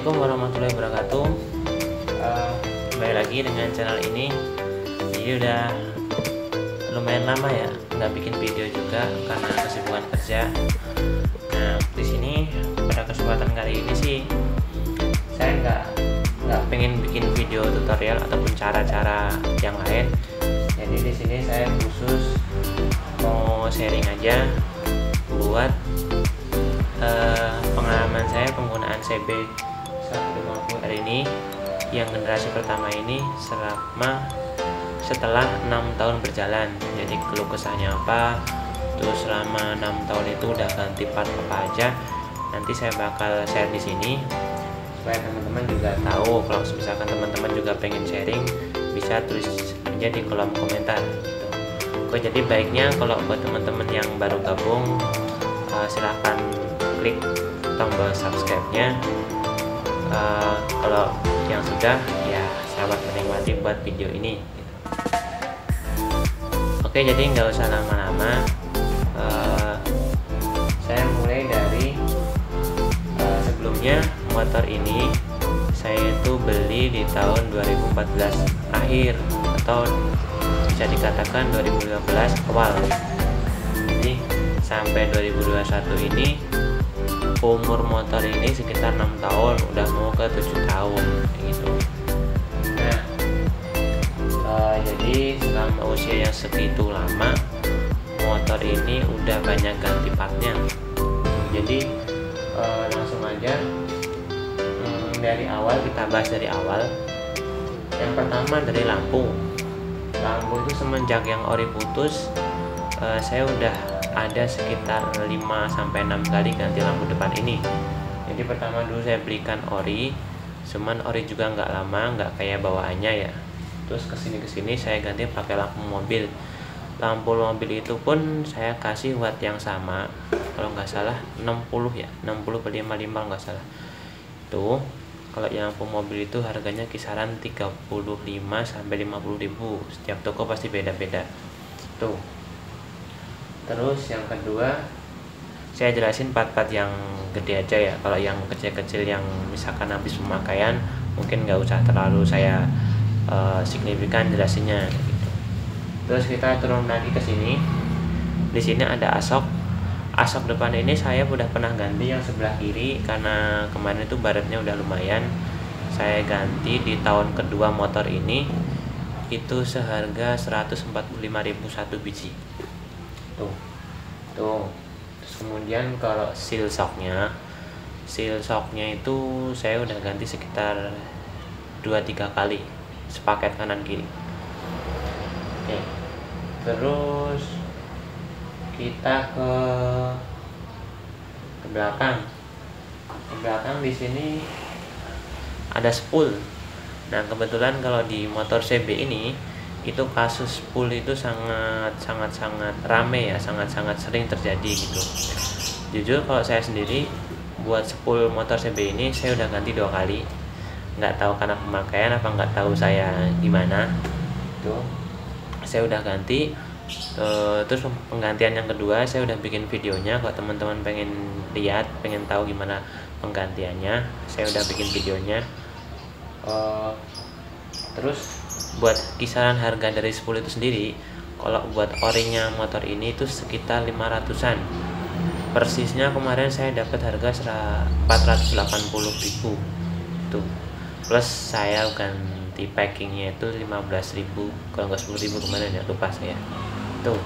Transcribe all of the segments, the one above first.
Assalamualaikum warahmatullahi wabarakatuh. Kembali lagi dengan channel ini. Jadi udah lumayan lama ya nggak bikin video juga karena kesibukan kerja. Nah, di sini pada kesempatan kali ini sih saya nggak pengen bikin video tutorial ataupun cara-cara yang lain. Jadi di sini saya khusus mau sharing aja buat pengalaman saya penggunaan CB 150R ini yang generasi pertama ini setelah 6 tahun berjalan. Jadi keluh kesahnya apa, terus selama 6 tahun itu udah ganti part apa aja, nanti saya bakal share di sini supaya teman-teman juga tahu. Kalau misalkan teman-teman juga pengen sharing, bisa tulis aja di kolom komentar gitu. Oke, jadi baiknya kalau buat teman-teman yang baru gabung, silahkan klik tombol subscribe-nya. Kalau yang sudah, ya selamat menikmati buat video ini gitu. Oke, jadi nggak usah lama-lama, saya mulai dari sebelumnya. Motor ini saya itu beli di tahun 2014 akhir atau bisa dikatakan 2015 awal. Jadi sampai 2021 ini umur motor ini sekitar 6 tahun, udah mau ke 7 tahun gitu. Nah, jadi selama usia yang segitu lama, motor ini udah banyak ganti partnya. Jadi langsung aja dari awal, kita bahas dari awal. Yang pertama dari lampu itu semenjak yang ori putus, saya udah ada sekitar 5-6 kali ganti lampu depan ini. Jadi pertama dulu saya belikan ori, cuman ori juga nggak lama, nggak kayak bawaannya ya. Terus kesini saya ganti pakai lampu mobil. Lampu mobil itu pun saya kasih watt yang sama, kalau nggak salah 60 ya, 60 per 55 nggak salah. Tuh, kalau yang lampu mobil itu harganya kisaran 35 sampai 50 ribu. Setiap toko pasti beda-beda. Tuh. Terus yang kedua, saya jelasin part-part yang gede aja ya. Kalau yang kecil-kecil yang misalkan habis pemakaian, mungkin nggak usah terlalu saya signifikan jelasinnya gitu. Terus kita turun lagi ke sini. Di sini ada asok depan ini saya udah pernah ganti yang sebelah kiri karena kemarin itu baretnya udah lumayan. Saya ganti di tahun kedua motor ini, itu seharga 145.000 satu biji. Tuh. Terus kemudian kalau seal shocknya itu saya udah ganti sekitar 2-3 kali sepaket kanan kiri. Oke. Terus kita ke belakang. Di belakang di sini ada spool. Nah, kebetulan kalau di motor CB ini itu kasus spool itu sangat rame ya, sangat sering terjadi gitu. Jujur kalau saya sendiri buat spool motor CB ini saya udah ganti 2 kali. Nggak tahu karena pemakaian apa nggak tahu saya gimana. Tuh, saya udah ganti. Terus penggantian yang kedua saya udah bikin videonya. Kalau teman-teman pengen lihat, pengen tahu gimana penggantiannya, saya udah bikin videonya. Terus buat kisaran harga dari spool itu sendiri, kalau buat orinya motor ini itu sekitar 500-an. Persisnya kemarin saya dapat harga 480.000 tuh. Plus saya ganti packingnya itu 15.000, kalau nggak 10.000 kemarin ya, lupa saya. Tuh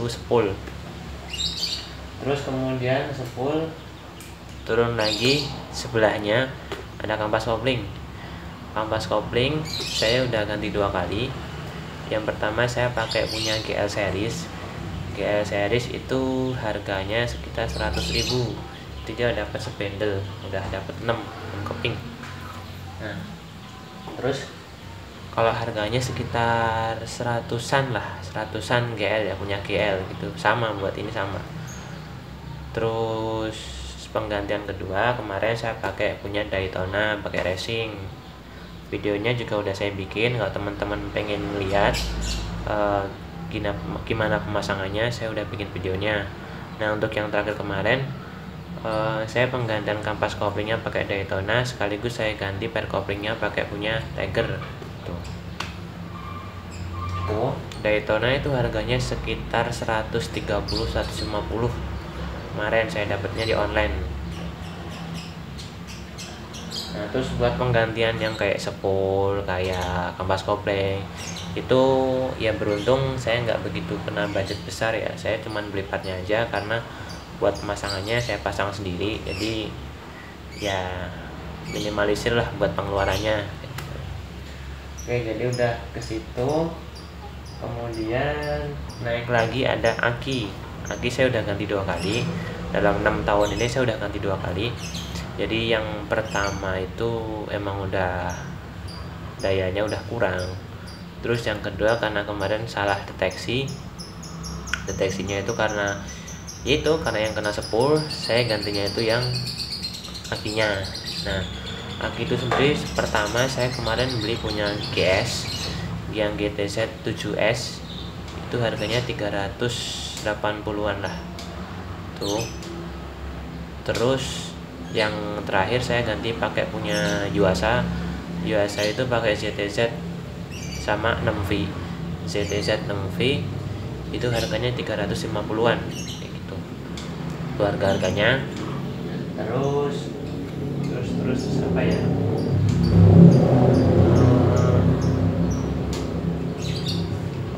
spool. Terus kemudian spool turun lagi, sebelahnya ada kampas kopling. Kampas kopling saya udah ganti 2 kali. Yang pertama saya pakai punya GL series. GL series itu harganya sekitar 100.000. Itu dia dapat spandel, udah dapat 6 keping. Nah, terus kalau harganya sekitar 100-an lah, 100-an GL ya, punya GL gitu. Sama buat ini sama. Terus penggantian kedua kemarin saya pakai punya Daytona, pakai racing. Videonya juga udah saya bikin. Kalau teman-teman pengen lihat gimana pemasangannya, saya udah bikin videonya. Nah, untuk yang terakhir kemarin saya penggantian kampas koplingnya pakai Daytona, sekaligus saya ganti per koplingnya pakai punya Tiger. Tuh, Daytona itu harganya sekitar 130-150. Kemarin saya dapatnya di online. Nah, terus buat penggantian yang kayak spool, kayak kampas kopling, itu ya beruntung saya nggak begitu kena budget besar ya. Saya cuman beli partnya aja, karena buat pemasangannya saya pasang sendiri, jadi ya minimalisir lah buat pengeluarannya. Oke, jadi udah ke situ. Kemudian naik lagi ada aki saya udah ganti 2 kali dalam 6 tahun ini. Saya udah ganti 2 kali. Jadi yang pertama itu emang udah dayanya udah kurang, terus yang kedua karena kemarin salah deteksinya itu karena yang kena spool, saya gantinya itu yang akinya. Nah, aki itu sendiri pertama saya kemarin beli punya GS yang GTZ 7S, itu harganya 380-an lah tuh. Terus yang terakhir saya ganti pakai punya Yuasa itu pakai ZTZ sama 6V. ZTZ 6V itu harganya 350-an kayak gitu. Itu harganya. Terus apa ya?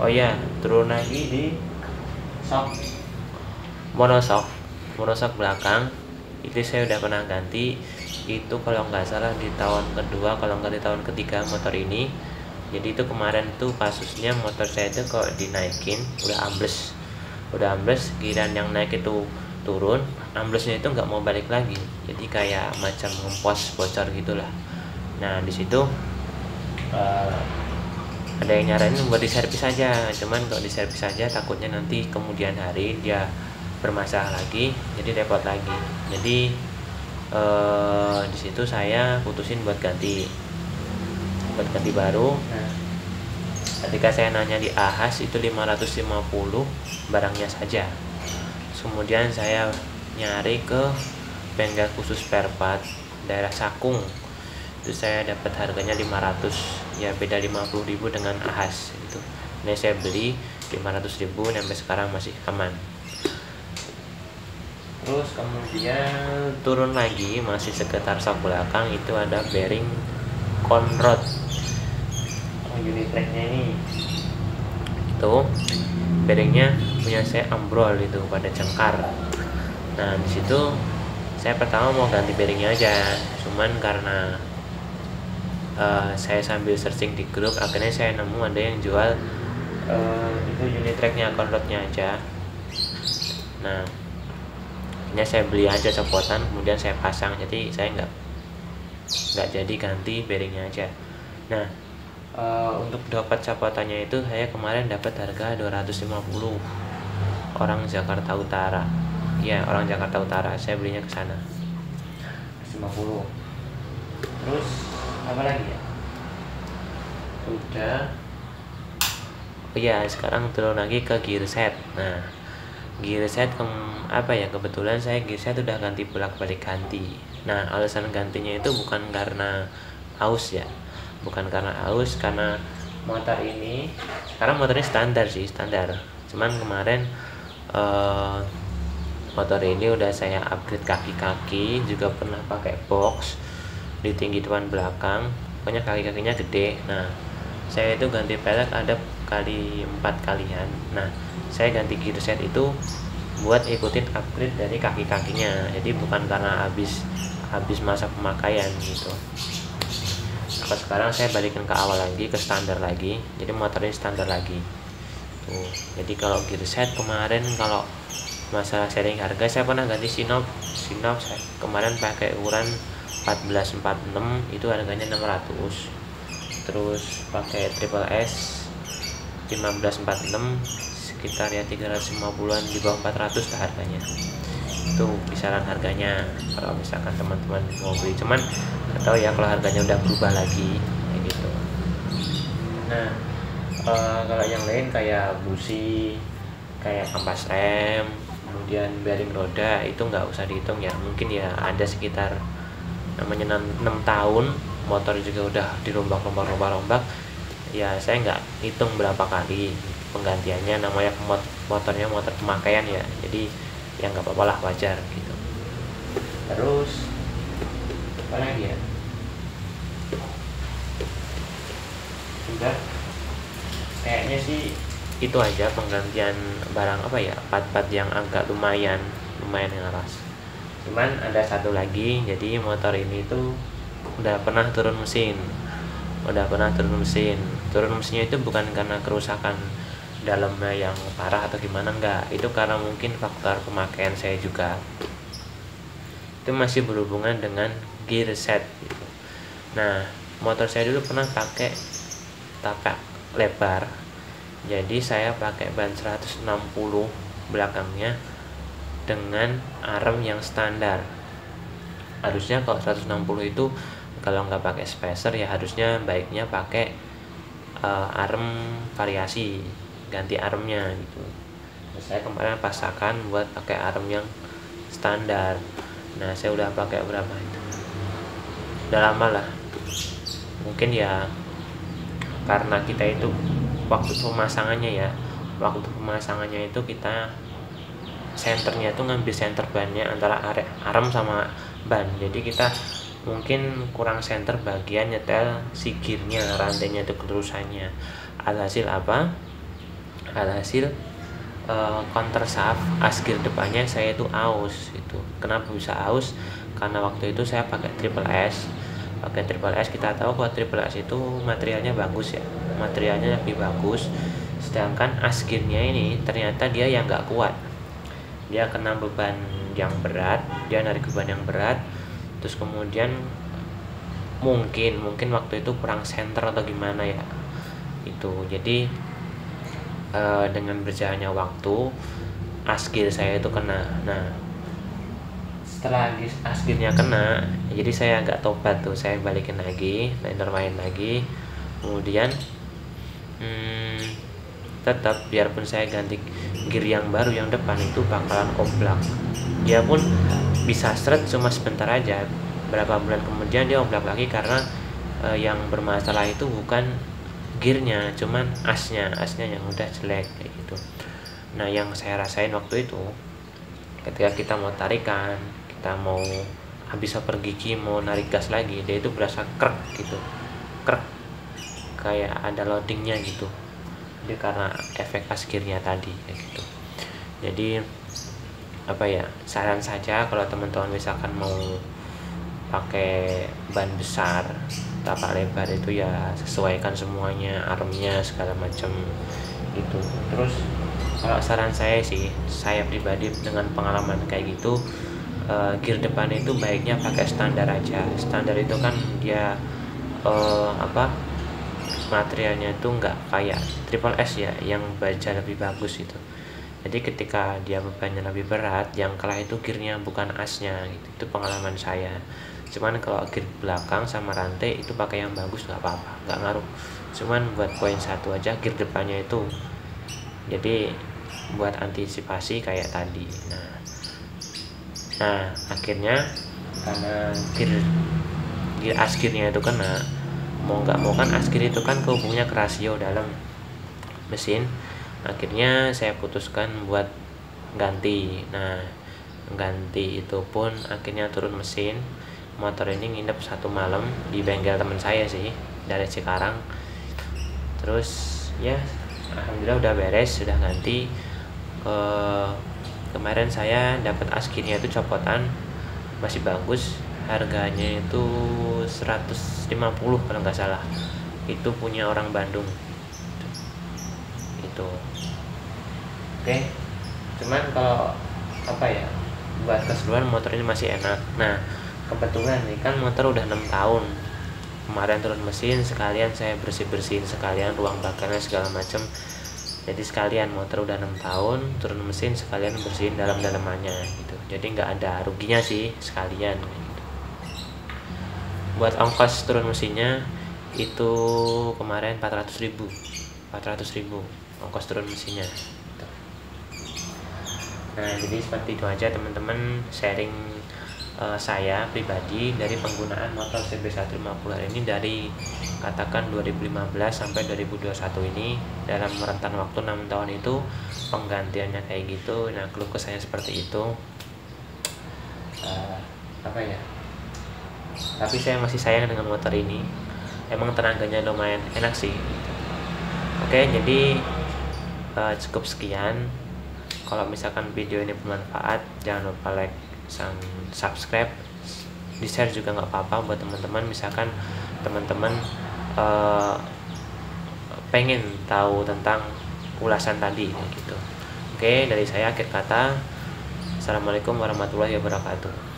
Oh ya, turun lagi di monoshock belakang. Itu saya udah pernah ganti, itu kalau nggak salah di tahun kedua, kalau nggak di tahun ketiga motor ini. Jadi itu kemarin tuh kasusnya motor saya itu kok dinaikin udah ambles, giliran yang naik itu turun, amblesnya itu nggak mau balik lagi, jadi kayak macam ngempos bocor gitulah. Nah, di situ ada yang nyaranin buat diservis aja, cuman kalau diservis aja takutnya nanti kemudian hari dia bermasalah lagi, jadi repot lagi. Jadi di situ saya putusin buat ganti baru. Nah, ketika saya nanya di Ahas itu 550 barangnya saja. Kemudian saya nyari ke bengkel khusus spare part daerah Sakung, itu saya dapat harganya 500, ya beda 50.000 dengan Ahas itu. Ini saya beli 500.000, sampai sekarang masih aman. Terus kemudian turun lagi masih sekitar shock belakang, itu ada bearing Conrod. Unit tracknya ini itu bearingnya punya saya ambrol itu pada cengkar. Nah, di situ saya pertama mau ganti bearingnya aja, cuman karena saya sambil searching di grup, akhirnya saya nemu ada yang jual itu unit tracknya, Conrodnya aja. Nah, ini saya beli aja copotan, kemudian saya pasang, jadi saya nggak jadi ganti bearingnya aja. Nah, untuk dapat copotannya itu saya kemarin dapat harga 250, orang Jakarta Utara. Ya, orang Jakarta Utara, saya belinya ke sana 50. Terus apa lagi ya? Udah. Oh ya, sekarang turun lagi ke gear set. Nah, gear set kebetulan saya gear set udah ganti bolak-balik ganti. Nah, alasan gantinya itu bukan karena aus ya, karena motor ini sekarang motornya standar, cuman kemarin motor ini udah saya upgrade kaki-kaki, juga pernah pakai box di tinggi depan belakang, pokoknya kaki-kakinya gede. Nah, saya itu ganti pelek ada kali 4 kalian. Nah, saya ganti gear set itu buat ikutin upgrade dari kaki-kakinya, jadi bukan karena habis masa pemakaian gitu. Nah, sekarang saya balikin ke awal lagi, ke standar lagi, jadi motornya standar lagi tuh. Jadi kalau gear set kemarin, kalau masalah sharing harga, saya pernah ganti Sinop saya kemarin pakai ukuran 1446, itu harganya 600. Terus pakai Triple S 1546 sekitar ya 350-an, di bawah 400 lah harganya. Itu kisaran harganya kalau misalkan teman-teman mau beli, cuman nggak tahu ya kalau harganya udah berubah lagi kayak gitu. Nah, kalau yang lain kayak busi, kayak kampas rem, kemudian bearing roda itu nggak usah dihitung ya, mungkin ya ada sekitar namanya 6 tahun, motor juga udah dirombak ya, saya nggak hitung berapa kali penggantiannya, namanya motornya motor pemakaian ya, jadi ya nggak apa-apa lah, wajar gitu. Terus apa lagi ya, sudah kayaknya sih itu aja penggantian barang apa ya, part-part yang agak lumayan ngeras. Cuman ada satu lagi, jadi motor ini tuh udah pernah turun mesin. Turun mesinnya itu bukan karena kerusakan dalamnya yang parah atau gimana, enggak, itu karena mungkin faktor pemakaian saya juga. Itu masih berhubungan dengan gear set gitu. Nah, motor saya dulu pernah pakai tapak lebar, jadi saya pakai ban 160 belakangnya dengan arm yang standar. Harusnya kalau 160 itu kalau nggak pakai spacer ya harusnya baiknya pakai arm variasi, ganti armnya gitu. Saya kemarin paksakan buat pakai arm yang standar. Nah, saya udah pakai berapa itu, udah lama lah, mungkin ya karena kita itu waktu pemasangannya itu kita senternya itu ngambil senter bannya antara arm sama ban, jadi kita mungkin kurang senter bagian nyetel si gearnya, rantainya itu keterusannya. Alhasil apa? Counter shaft as gear depannya saya itu aus itu. Kenapa bisa aus? Karena waktu itu saya pakai triple S. Kita tahu kalau triple S itu materialnya bagus ya, materialnya lebih bagus, sedangkan as gearnya ini ternyata dia yang nggak kuat, dia kena beban yang berat, dia narik beban yang berat, terus kemudian mungkin waktu itu kurang center atau gimana ya itu. Jadi dengan berjalannya waktu as gear saya itu kena. Nah, setelah as gearnya kena, jadi saya agak tobat tuh, saya balikin lagi, normalin lagi, kemudian tetap biarpun saya ganti gear yang baru yang depan itu bakalan oblak, dia pun bisa seret cuma sebentar aja, berapa bulan kemudian dia oblak lagi karena yang bermasalah itu bukan gearnya, cuman asnya yang udah jelek kayak gitu. Nah, yang saya rasain waktu itu ketika kita mau tarikan, kita mau habis oper gigi mau narik gas lagi, dia itu berasa krek gitu, kayak ada loadingnya gitu, jadi karena efek as gearnya tadi kayak gitu. Jadi apa ya, saran saja kalau teman-teman misalkan mau pakai ban besar tapak lebar itu ya sesuaikan semuanya, armnya segala macam itu. Terus kalau saran saya sih, saya pribadi dengan pengalaman kayak gitu, gear depan itu baiknya pakai standar aja. Standar itu kan dia materialnya itu nggak kayak triple S ya yang baja lebih bagus itu. Jadi ketika dia bebannya lebih berat, yang kalah itu gearnya bukan asnya gitu. Itu pengalaman saya. Cuman kalau gear belakang sama rantai itu pakai yang bagus nggak apa-apa, nggak ngaruh. Cuman buat poin satu aja, gear depannya itu jadi buat antisipasi kayak tadi. Nah akhirnya karena gear as gearnya itu kena, mau nggak mau kan as gear itu kan kehubungnya ke rasio dalam mesin. Akhirnya saya putuskan buat ganti. Nah, ganti itu pun akhirnya turun mesin. Motor ini nginep 1 malam di bengkel teman saya sih, dari Cikarang. Terus ya alhamdulillah udah beres, sudah ganti. Kemarin saya dapat as gearnya itu copotan, masih bagus, harganya itu 150 kalau nggak salah, itu punya orang Bandung itu. Oke, cuman kalau apa ya, buat keseluruhan motor ini masih enak. Nah, kebetulan nih kan motor udah 6 tahun, kemarin turun mesin sekalian saya bersihin sekalian ruang bakarnya segala macam. Jadi sekalian motor udah 6 tahun turun mesin sekalian bersihin dalam-dalamannya gitu. Jadi nggak ada ruginya sih, sekalian gitu. Buat ongkos turun mesinnya itu kemarin 400.000 ongkos turun mesinnya gitu. Nah, jadi seperti itu aja teman-teman sharing saya pribadi dari penggunaan motor CB150R ini dari katakan 2015 sampai 2021 ini. Dalam rentan waktu 6 tahun itu penggantiannya kayak gitu. Nah, keluh kesahnya seperti itu. Apa ya, tapi saya masih sayang dengan motor ini, emang tenaganya lumayan enak sih. Oke, jadi cukup sekian. Kalau misalkan video ini bermanfaat, jangan lupa like dan subscribe, di share juga nggak apa-apa buat teman-teman. Misalkan teman-teman pengen tahu tentang ulasan tadi gitu. Oke, dari saya akhir kata, assalamualaikum warahmatullahi wabarakatuh.